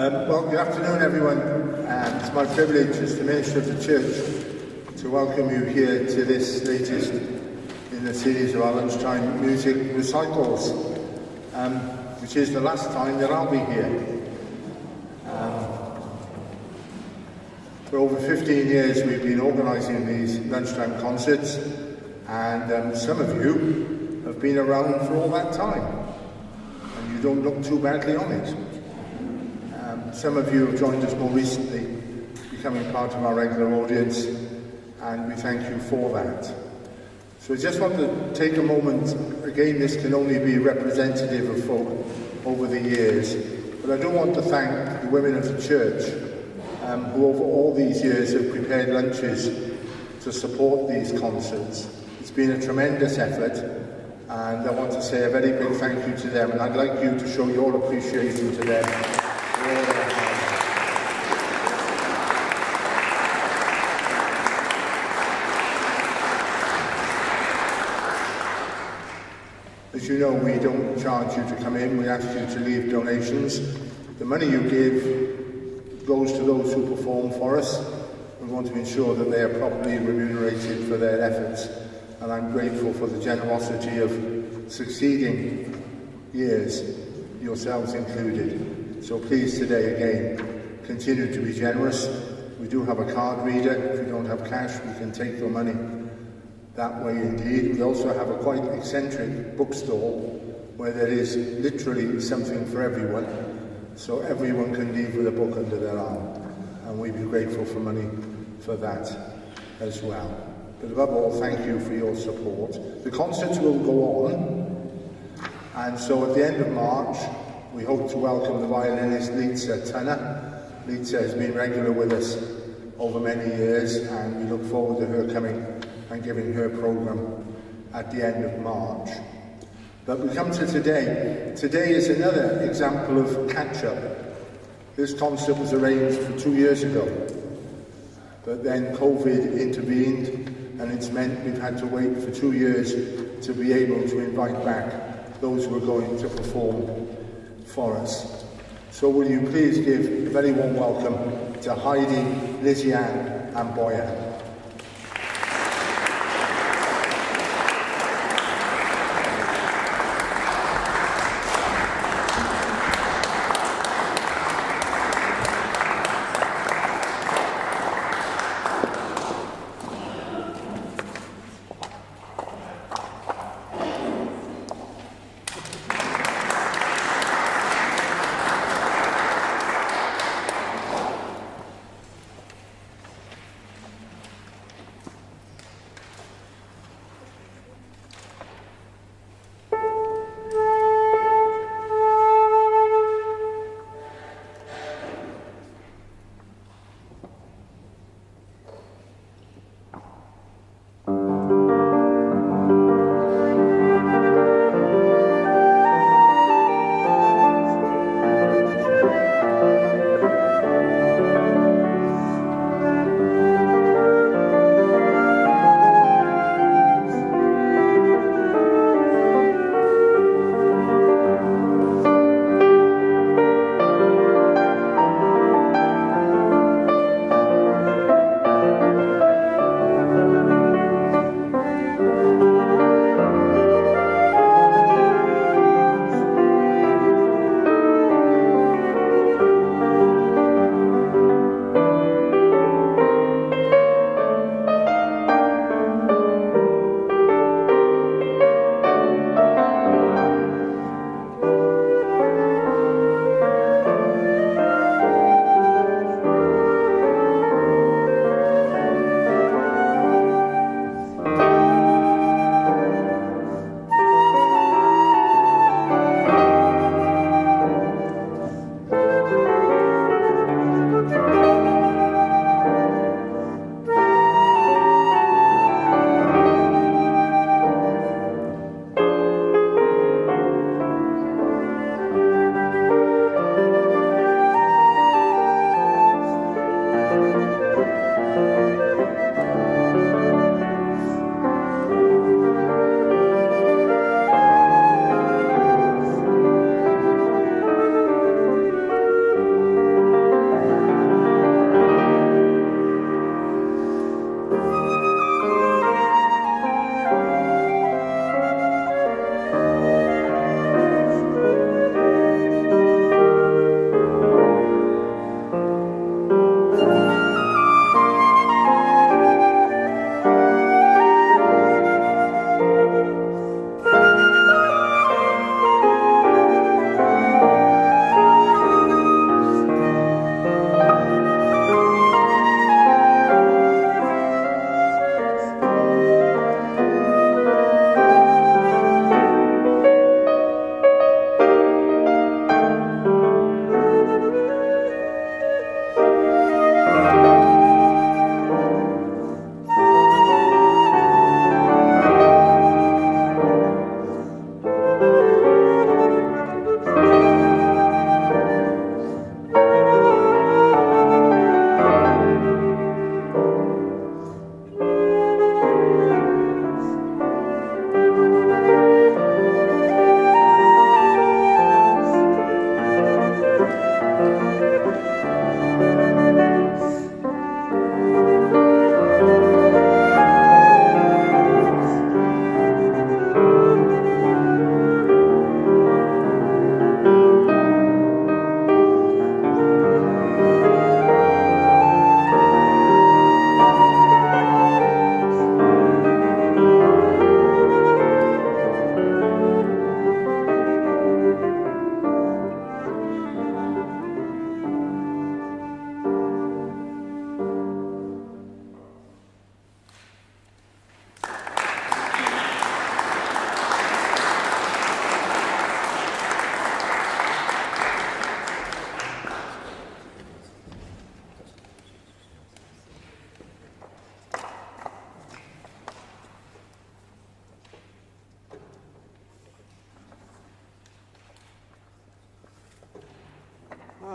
Well, good afternoon, everyone. It's my privilege as the minister of the church to welcome you here to this latest in the series of our lunchtime music recitals, which is the last time that I'll be here. For over 15 years we've been organising these lunchtime concerts, and some of you have been around for all that time, and you don't look too badly on it. Some of you have joined us more recently, becoming part of our regular audience, and we thank you for that. So I just want to take a moment. Again, this can only be representative of folk over the years, but I do want to thank the women of the church who over all these years have prepared lunches to support these concerts. It's been a tremendous effort, and I want to say a very big thank you to them, and I'd like you to show your appreciation to them. As you know, we don't charge you to come in, we ask you to leave donations. The money you give goes to those who perform for us. We want to ensure that they are properly remunerated for their efforts, and I'm grateful for the generosity of succeeding years, yourselves included. So please today again, continue to be generous. We do have a card reader. If you don't have cash, we can take your money that way indeed. We also have a quite eccentric bookstall where there is literally something for everyone, so everyone can leave with a book under their arm, and we'd be grateful for money for that as well. But above all, thank you for your support. The concerts will go on, and so at the end of March we hope to welcome the violinist Lysianne. Lysianne has been regular with us over many years, and we look forward to her coming and giving her programme at the end of March. But we come to today. Today is another example of catch-up. This concert was arranged for 2 years ago, but then COVID intervened, and it's meant we've had to wait for 2 years to be able to invite back those who are going to perform for us. So will you please give a very warm welcome to Heidi, Lysianne and Boyan.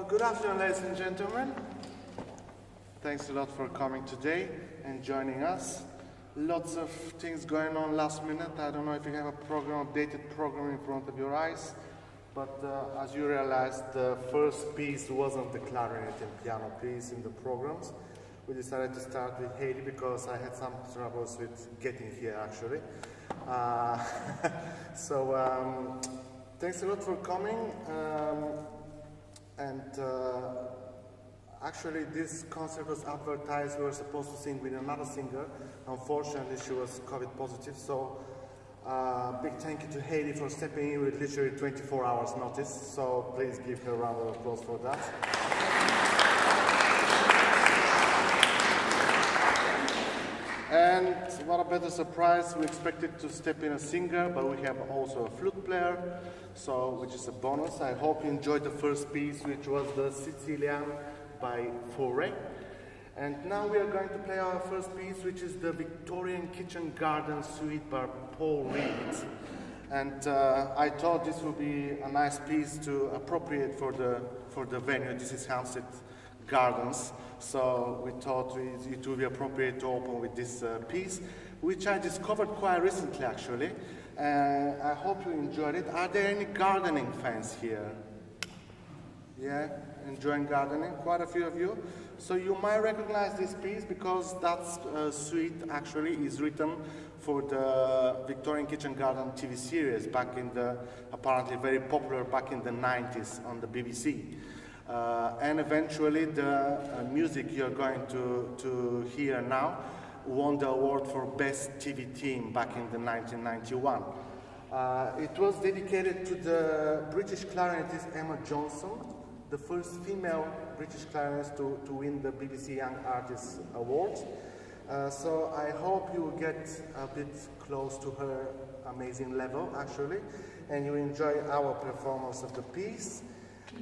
Good afternoon, ladies and gentlemen. Thanks a lot for coming today and joining us. Lots of things going on last minute. I don't know if you have a updated program in front of your eyes, but as you realized, the first piece wasn't the clarinet and piano piece in the programs. We decided to start with Haley because I had some troubles with getting here, actually. Thanks a lot for coming. Actually, this concert was advertised. We were supposed to sing with another singer. Unfortunately, she was COVID positive. So, big thank you to Haley for stepping in with literally 24 hours notice. So, please give her a round of applause for that. And what a better surprise, we expected to step in a singer, but we have also a flute player, which is a bonus. I hope you enjoyed the first piece, which was the Lysianne by Fauré. And now we are going to play our first piece, which is the Victorian Kitchen Garden Suite by Paul Reed. And I thought this would be a nice piece to appropriate for the venue. This is Hampstead Gardens. So we thought it would be appropriate to open with this piece, which I discovered quite recently, actually. I hope you enjoyed it. Are there any gardening fans here? Yeah, enjoying gardening? Quite a few of you. So you might recognize this piece because that suite actually is written for the Victorian Kitchen Garden TV series back in the, apparently very popular back in the 90s on the BBC. And eventually the music you're going to hear now won the award for Best TV Team back in the 1991. It was dedicated to the British clarinetist Emma Johnson, the first female British clarinetist to win the BBC Young Artist Award. So I hope you will get a bit close to her amazing level, actually, and you enjoy our performance of the piece.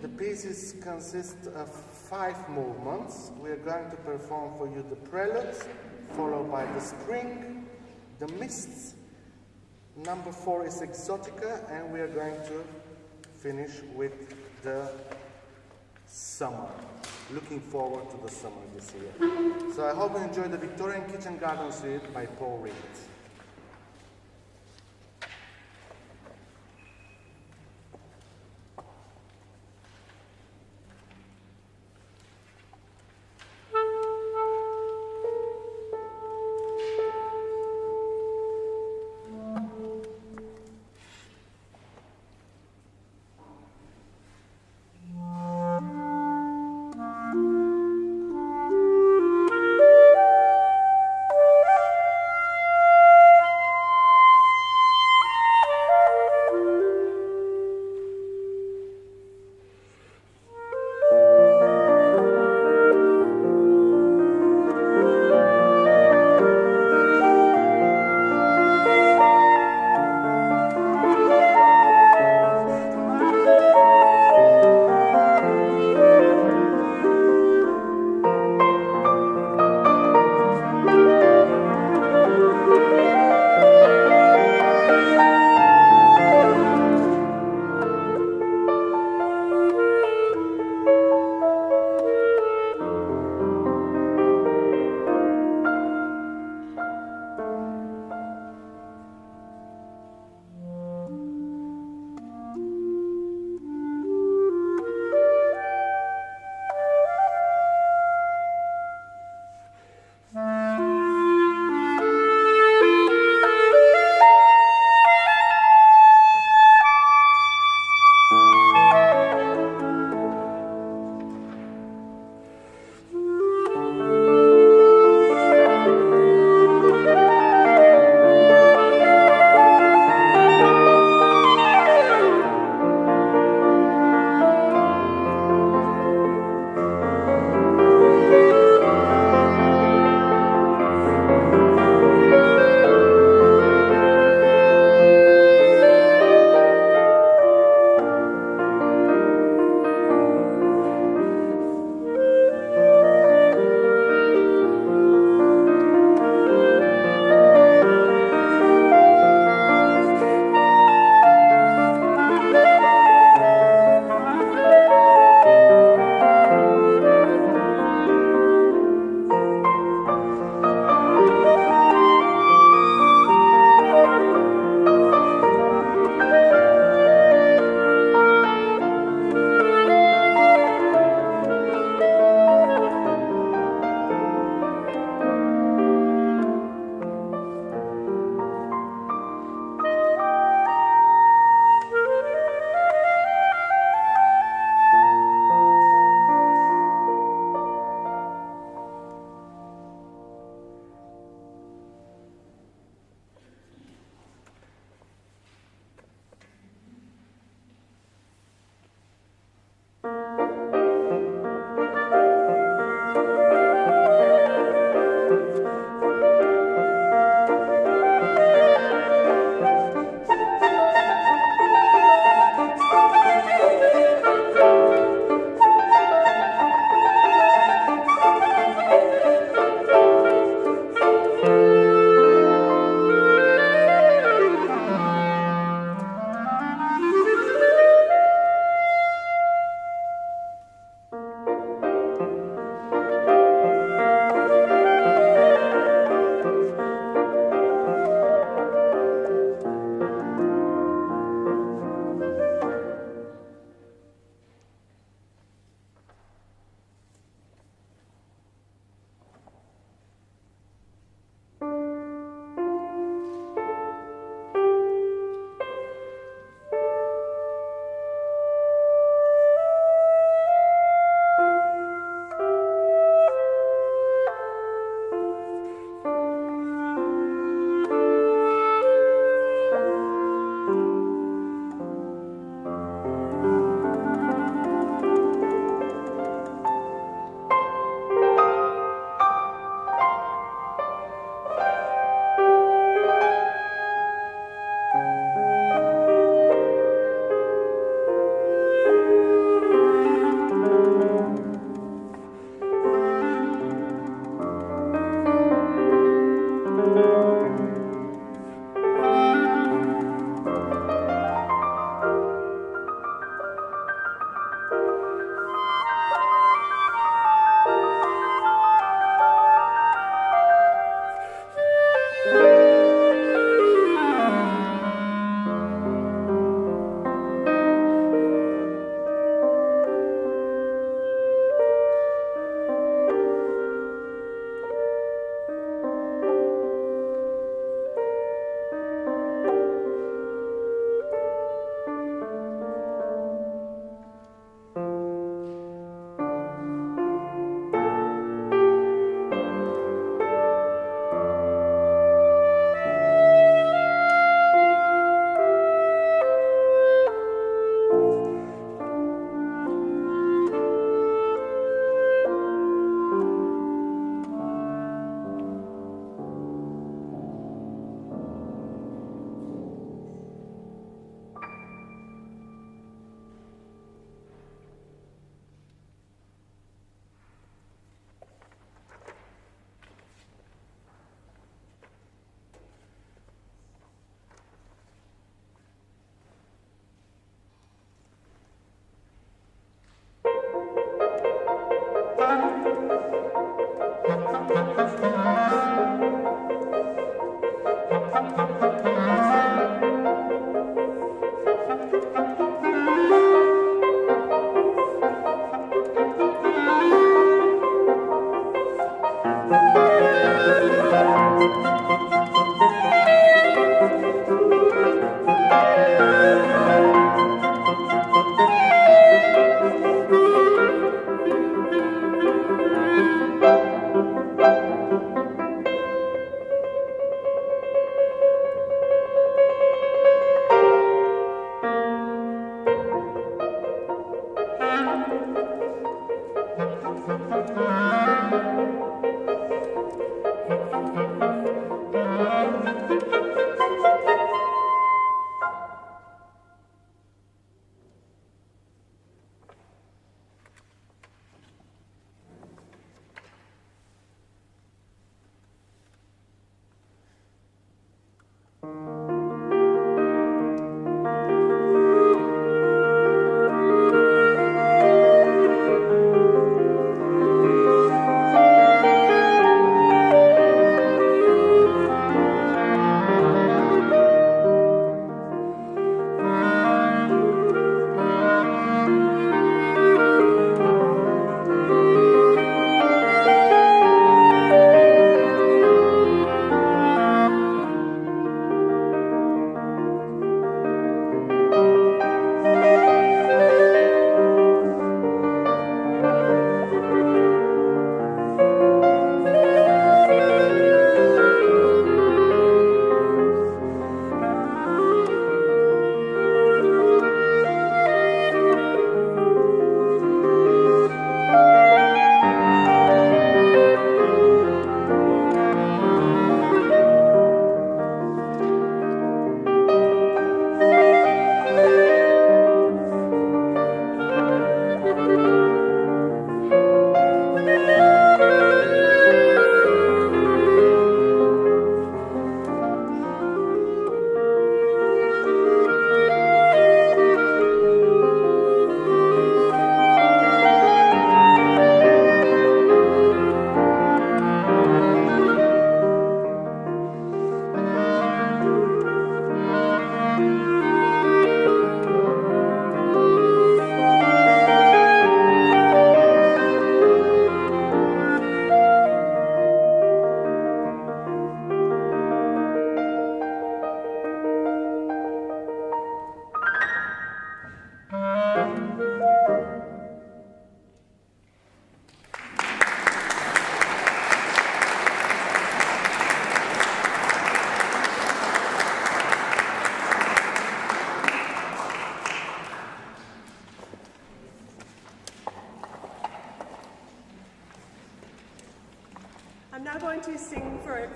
The pieces consist of 5 movements. We are going to perform for you the prelude, followed by the spring, the mists. Number 4 is Exotica, and we are going to finish with the summer. Looking forward to the summer this year. So I hope you enjoy the Victorian Kitchen Garden Suite by Paul Reed.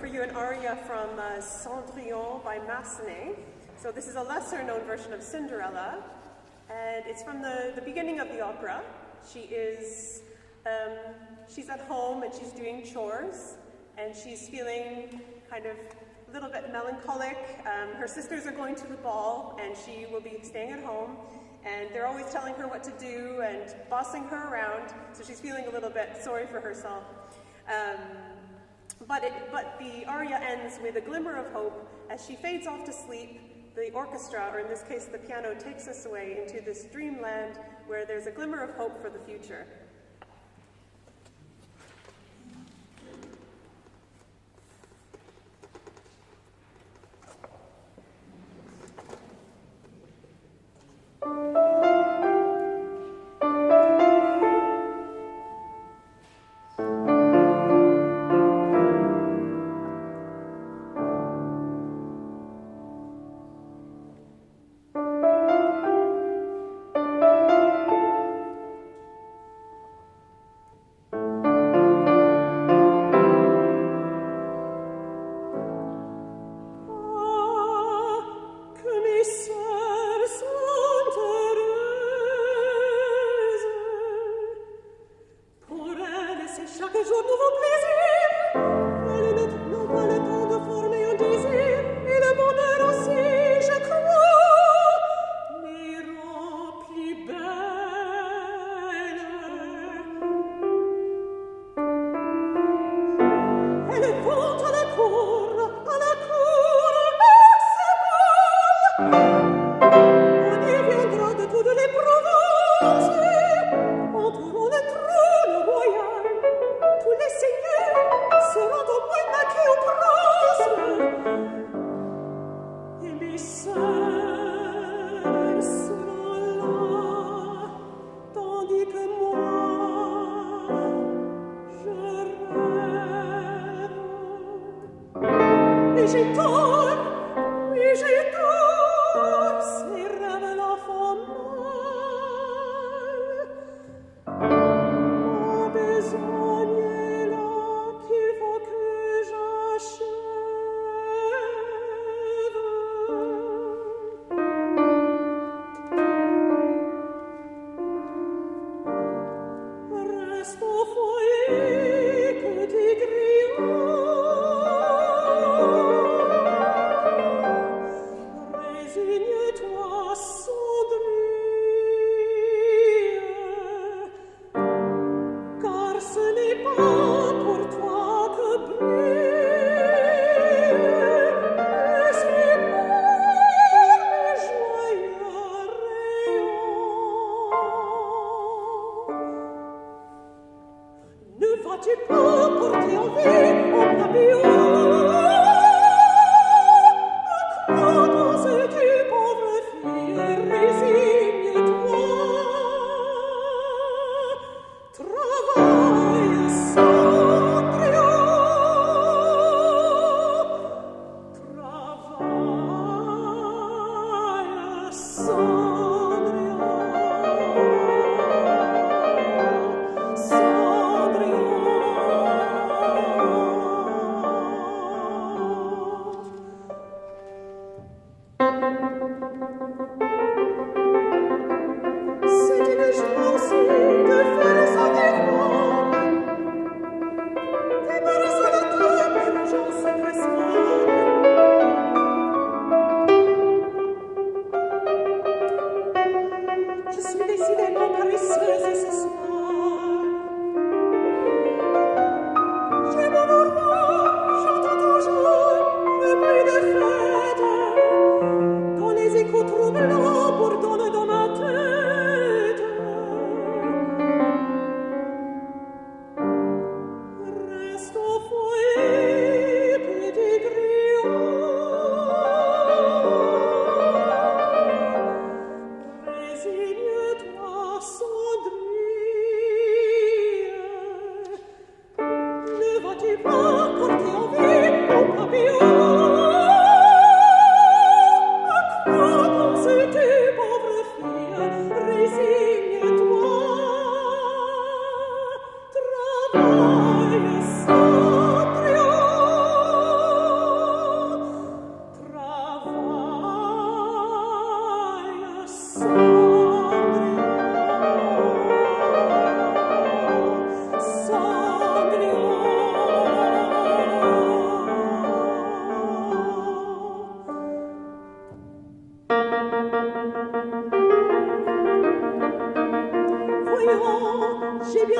for you an aria from Cendrillon by Massenet. So this is a lesser-known version of Cinderella, and it's from the beginning of the opera. She's at home and she's doing chores, and she's feeling kind of a little bit melancholic. Her sisters are going to the ball, and she will be staying at home, and they're always telling her what to do and bossing her around, so she's feeling a little bit sorry for herself. But the aria ends with a glimmer of hope. As she fades off to sleep, the orchestra, or in this case the piano, takes us away into this dreamland where there's a glimmer of hope for the future.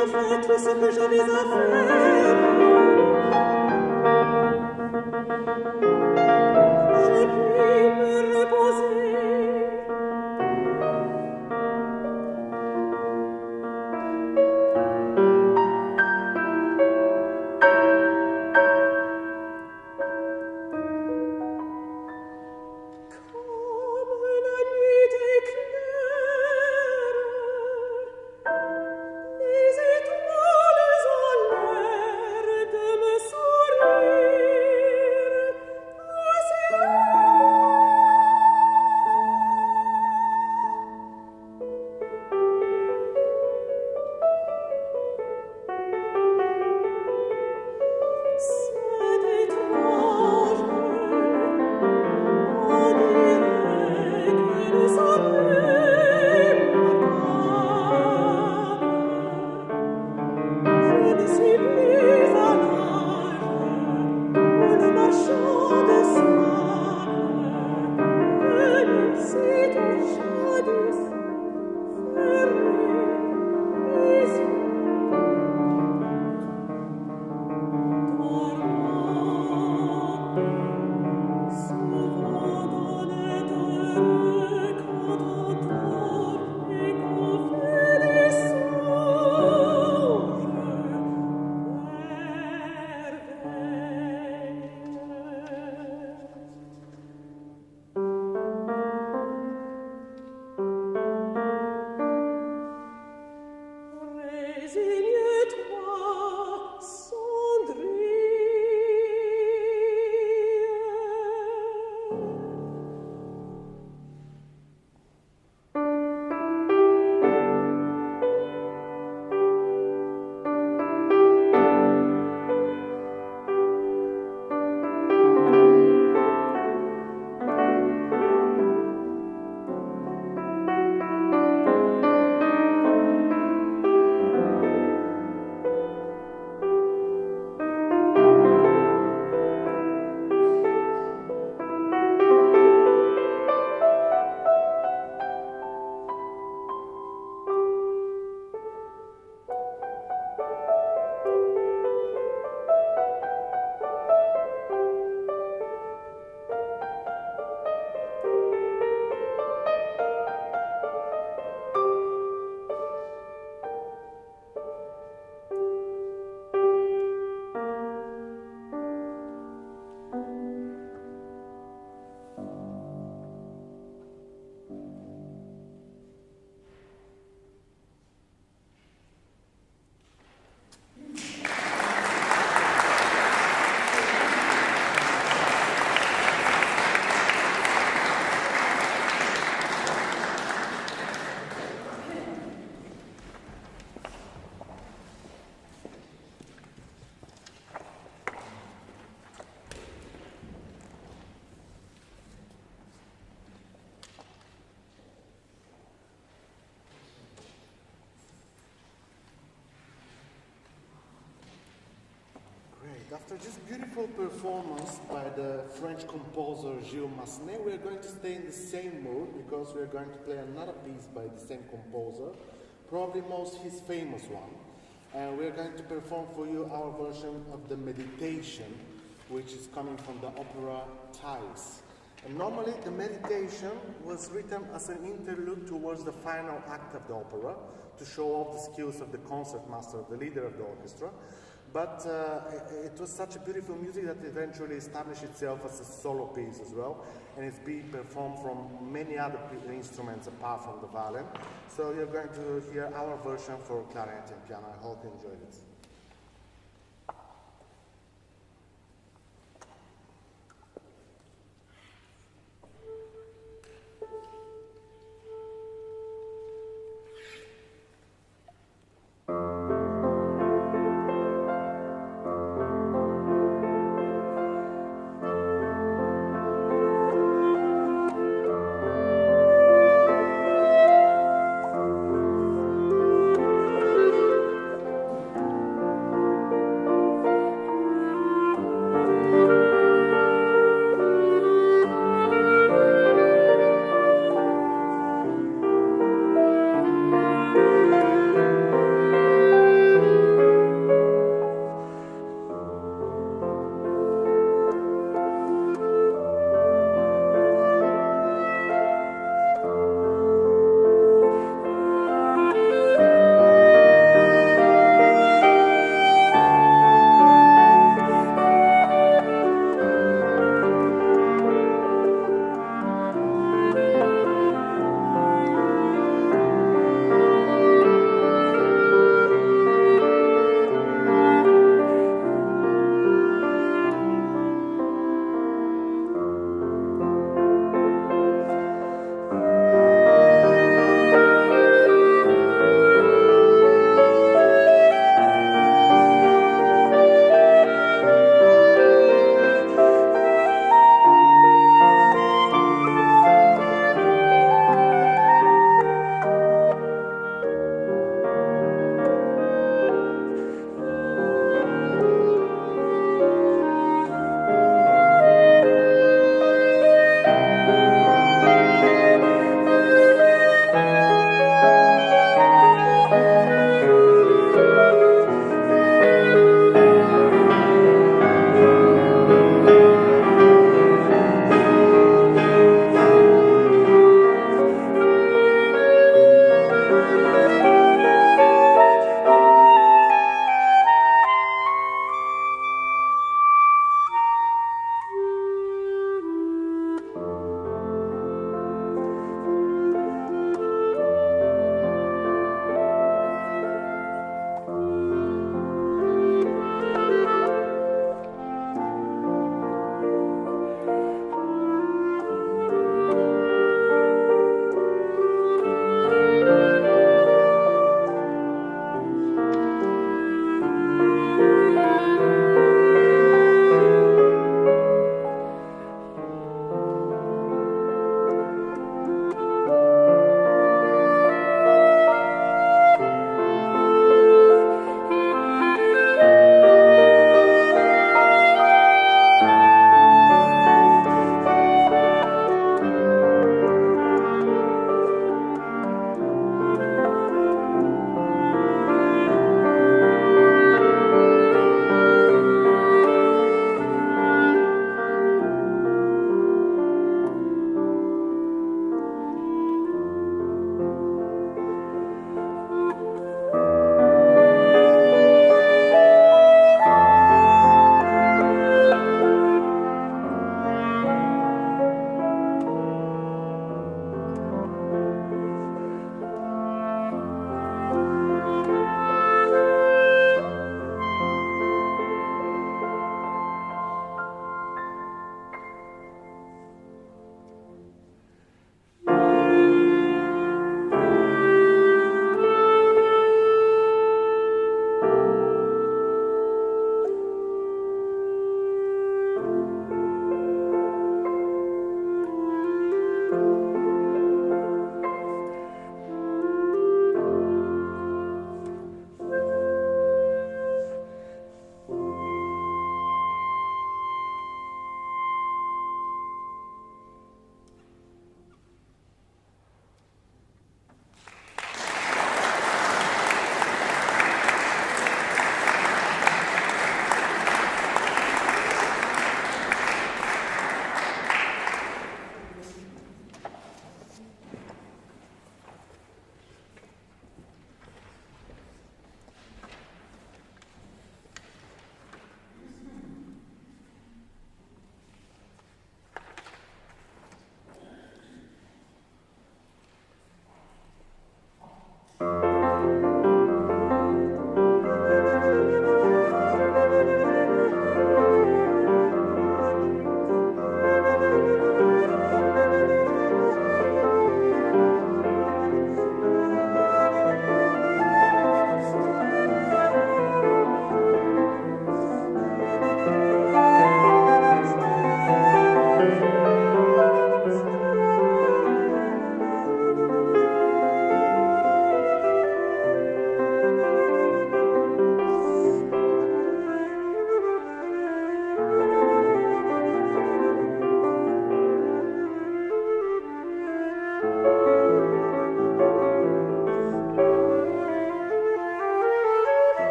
déjà fait tout ce que j'avais à faire. J'ai pu me reposer. After this beautiful performance by the French composer Gilles Massenet, we are going to stay in the same mood because we are going to play another piece by the same composer, probably most his famous one. And we are going to perform for you our version of the Meditation, which is coming from the opera Thais. And normally the Meditation was written as an interlude towards the final act of the opera to show off the skills of the concertmaster, the leader of the orchestra. But it was such a beautiful music that eventually established itself as a solo piece as well, and it's being performed from many other instruments apart from the violin. So you're going to hear our version for clarinet and piano. I hope you enjoyed it.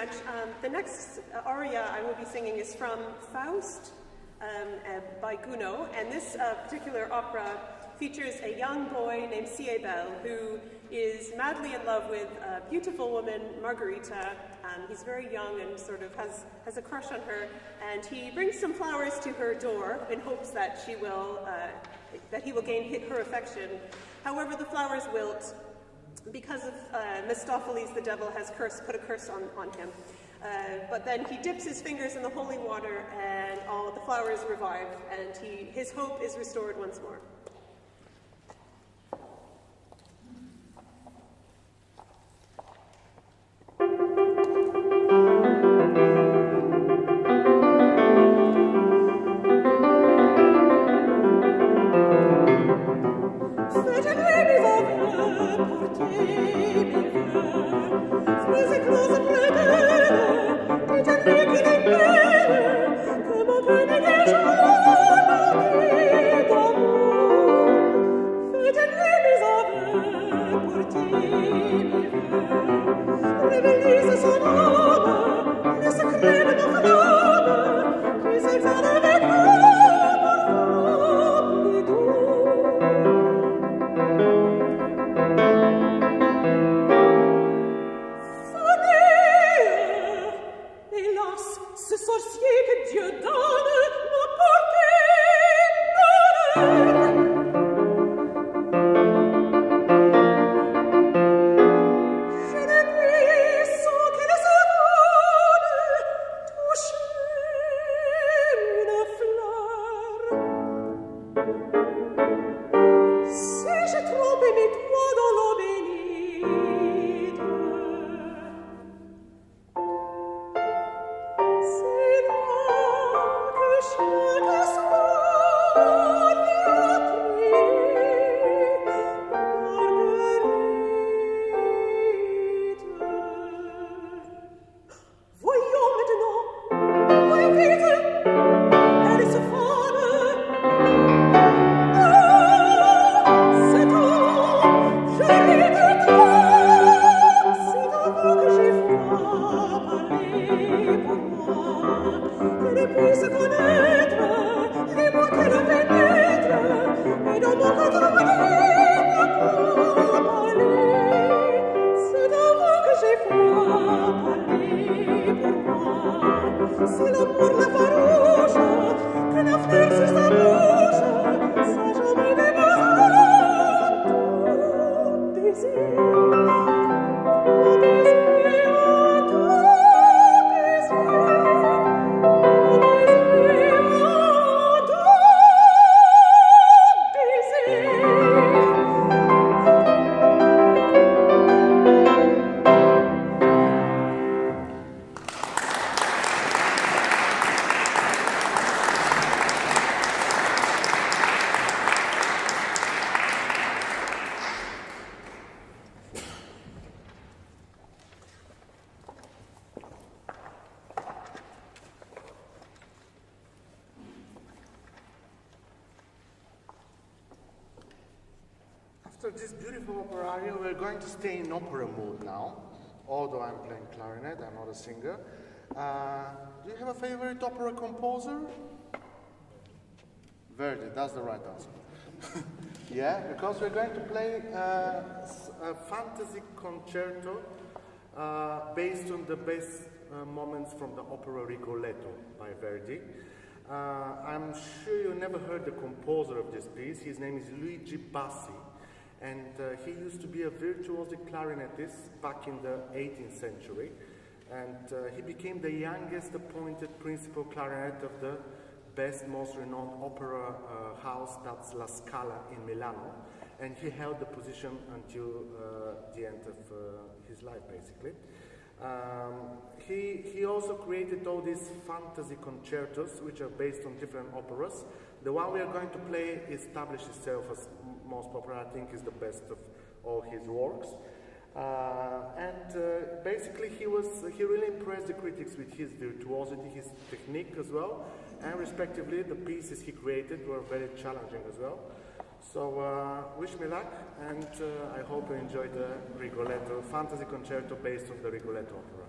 much. The next aria I will be singing is from Faust by Gounod, and this particular opera features a young boy named Cybele who is madly in love with a beautiful woman, Margarita. He's very young and sort of has a crush on her, and he brings some flowers to her door in hopes that he will gain her affection. However, the flowers wilt because of Mephistopheles, the devil, has put a curse on him. But then he dips his fingers in the holy water, and all the flowers revive, and his hope is restored once more. After this beautiful opera aria, we're going to stay in opera mood now. Although I'm playing clarinet, I'm not a singer. Do you have a favorite opera composer? Verdi, that's the right answer. Yeah, because we're going to play a fantasy concerto based on the best moments from the opera Rigoletto by Verdi. I'm sure you never heard the composer of this piece. His name is Luigi Bassi, and he used to be a virtuoso clarinetist back in the 18th century, and he became the youngest appointed principal clarinet of the best, most renowned opera house, that's La Scala in Milano, and he held the position until the end of his life, basically. He also created all these fantasy concertos, which are based on different operas. The one we are going to play established itself as most popular, I think, is the best of all his works. Basically, he really impressed the critics with his virtuosity, his technique as well, and respectively, the pieces he created were very challenging as well. So, wish me luck, and I hope you enjoy the Rigoletto fantasy concerto based on the Rigoletto opera.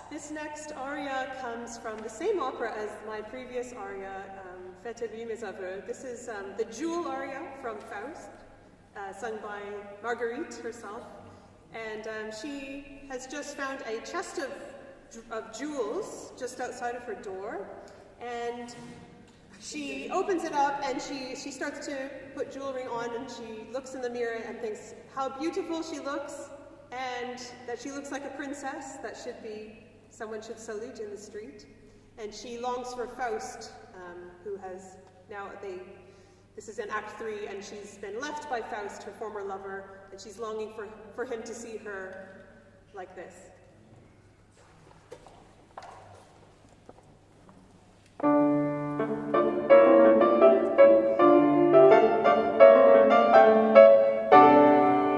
This next aria comes from the same opera as my previous aria, Faites-lui mes aveux. This is the Jewel aria from Faust, sung by Marguerite herself. And she has just found a chest of jewels just outside of her door. And she opens it up and she starts to put jewelry on, and she looks in the mirror and thinks how beautiful she looks, and that she looks like a princess that someone should salute in the street. And she longs for Faust, who has now, this is in Act 3, and she's been left by Faust, her former lover, and she's longing for him to see her like this.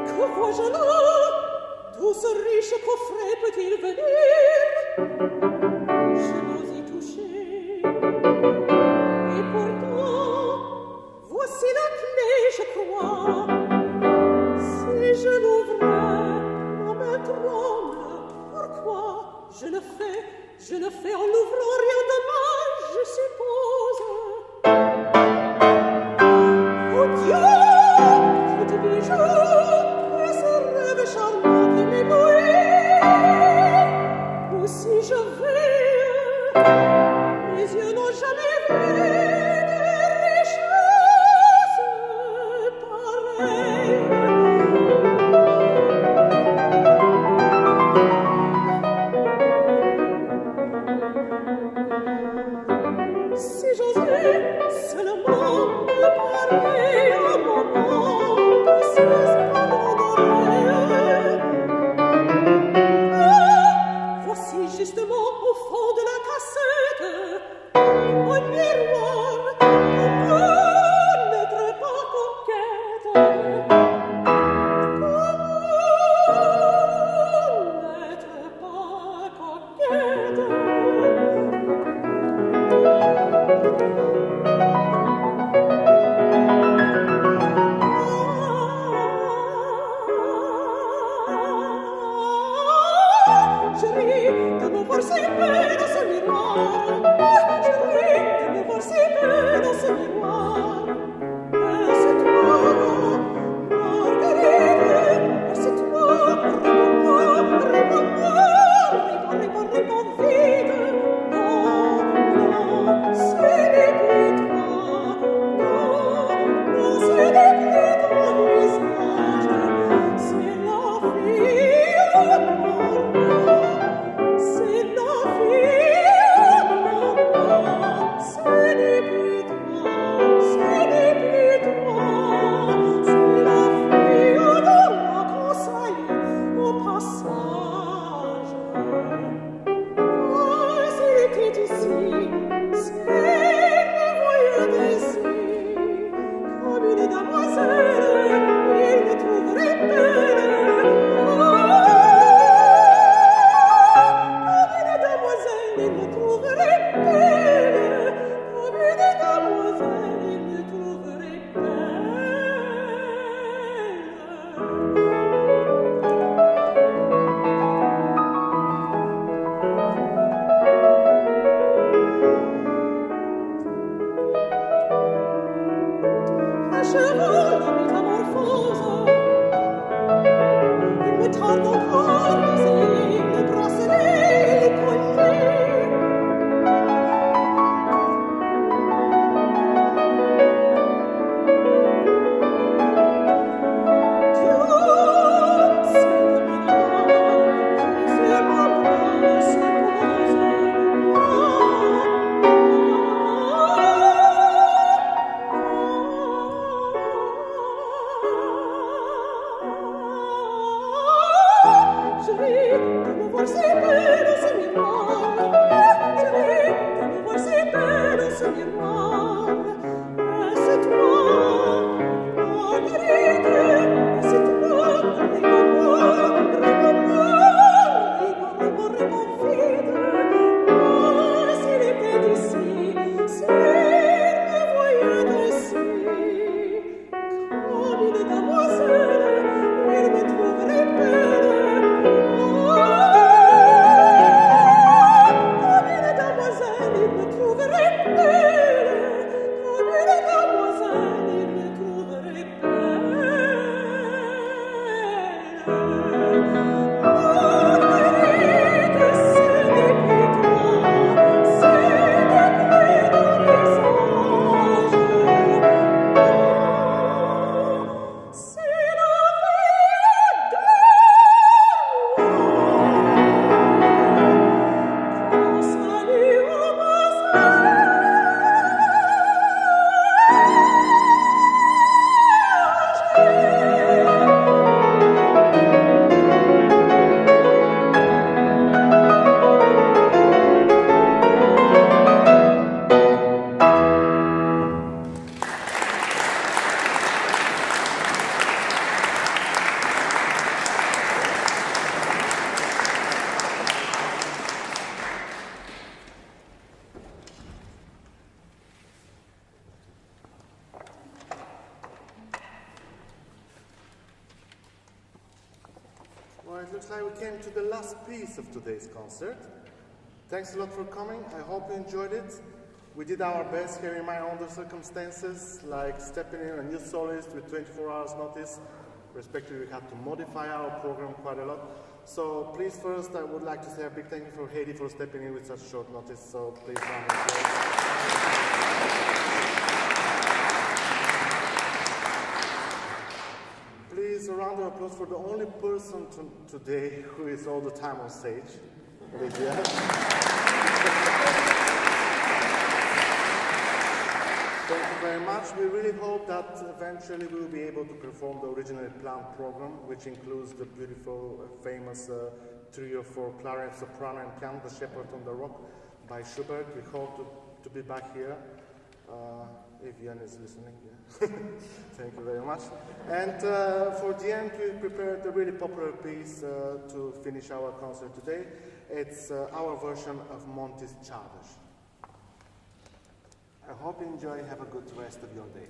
Que vois-je là? D'où ce riche coffret peut-il venir? Je n'ose y toucher. Et pourtant, voici la clé, je crois. Si je l'ouvrais, ma main tremble. Pourquoi? Je ne fais en l'ouvrant rien de mal, je suppose. Oh Dieu, que de bijoux, et ce rêve charmant qui m'éblouit. Ou si je vais, mes yeux n'ont jamais vu des richesses pareilles. Si j'osais seulement me parler un moment de ces splendeurs, voici justement au fond de la cassette un miroir qui peut n'être pas coquette. N'être pas coquette. Je ris de me voir si belle dans ce miroir. Je ris de me voir si belle dans ce miroir. Est-ce toi, Marguerite? Est-ce toi? Réponds vite. Non, non, ce n'est plus toi. Non, non, ce n'est plus ton visage. C'est la fille. C'est la fille. Well, it looks like we came to the last piece of today's concert. Thanks a lot for coming. I hope you enjoyed it. We did our best here in my own circumstances, like stepping in a new soloist with 24 hours notice. Respectively, we had to modify our program quite a lot. So please, first, I would like to say a big thank you for Heidi for stepping in with such short notice. So please, round of applause. Please, a round of applause for the only person today who is all the time on stage, Lysianne. Thank you very much. We really hope that eventually we will be able to perform the originally planned program, which includes the beautiful, famous trio for clarinet, soprano, and piano, The Shepherd on the Rock by Schubert. We hope to be back here. If Jan is listening, yeah. Thank you very much. And for the end, we prepared a really popular piece to finish our concert today. It's our version of Monty's Childish. I hope you enjoy. Have a good rest of your day.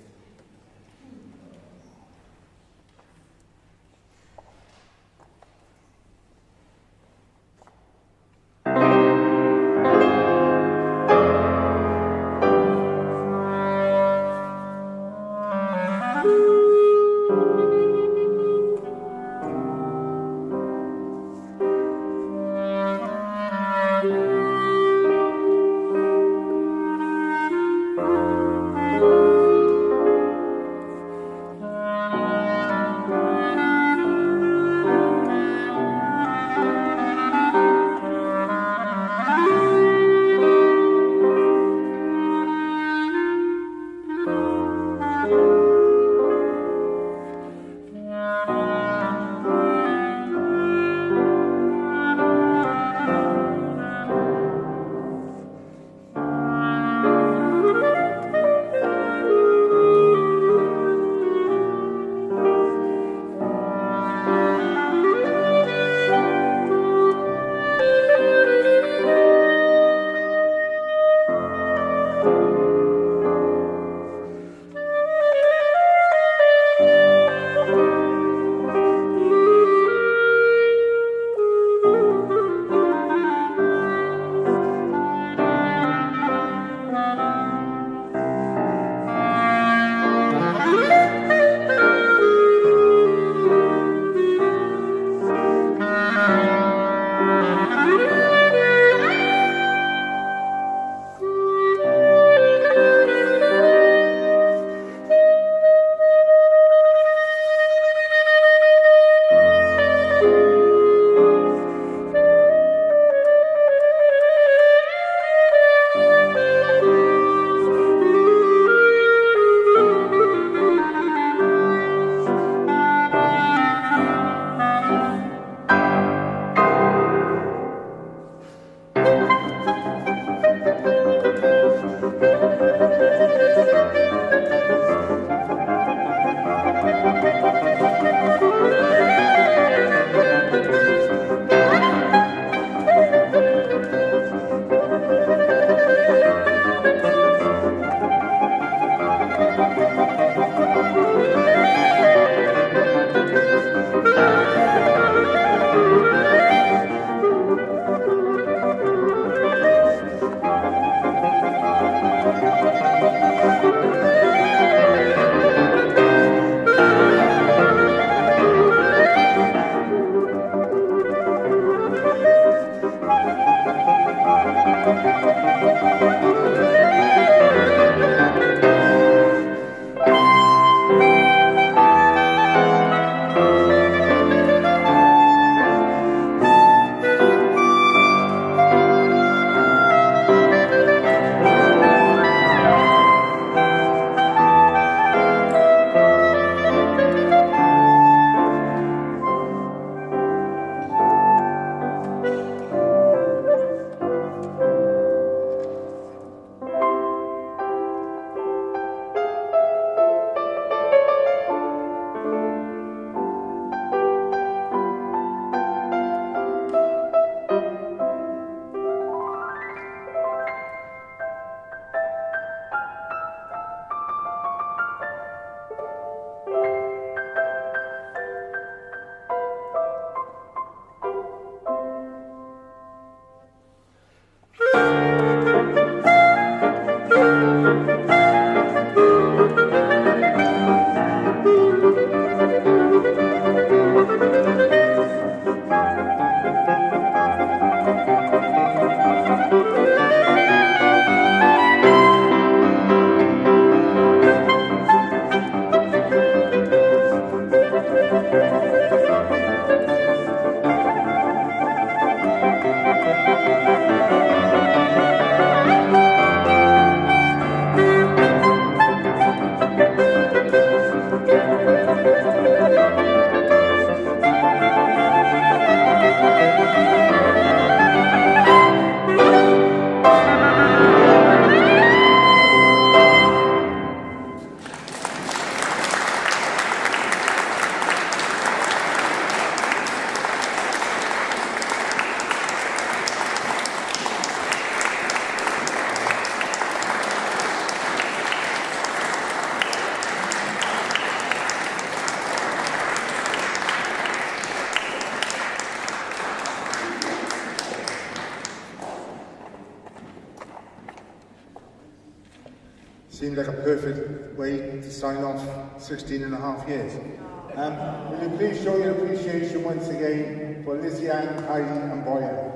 Seemed like a perfect way to sign off 16 and a half years. Will you please show your appreciation once again for Lysianne, Heidi and Boyan.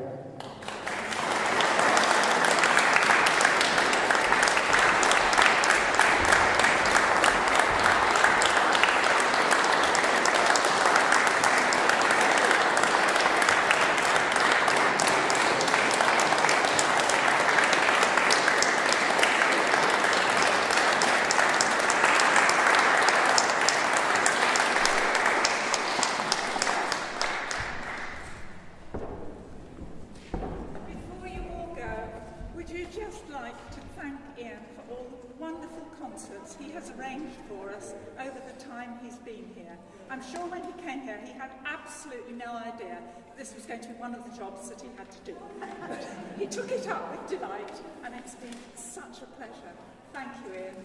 He has arranged for us over the time he's been here. I'm sure when he came here he had absolutely no idea that this was going to be one of the jobs that he had to do. But he took it up with delight and it's been such a pleasure. Thank you, Ian.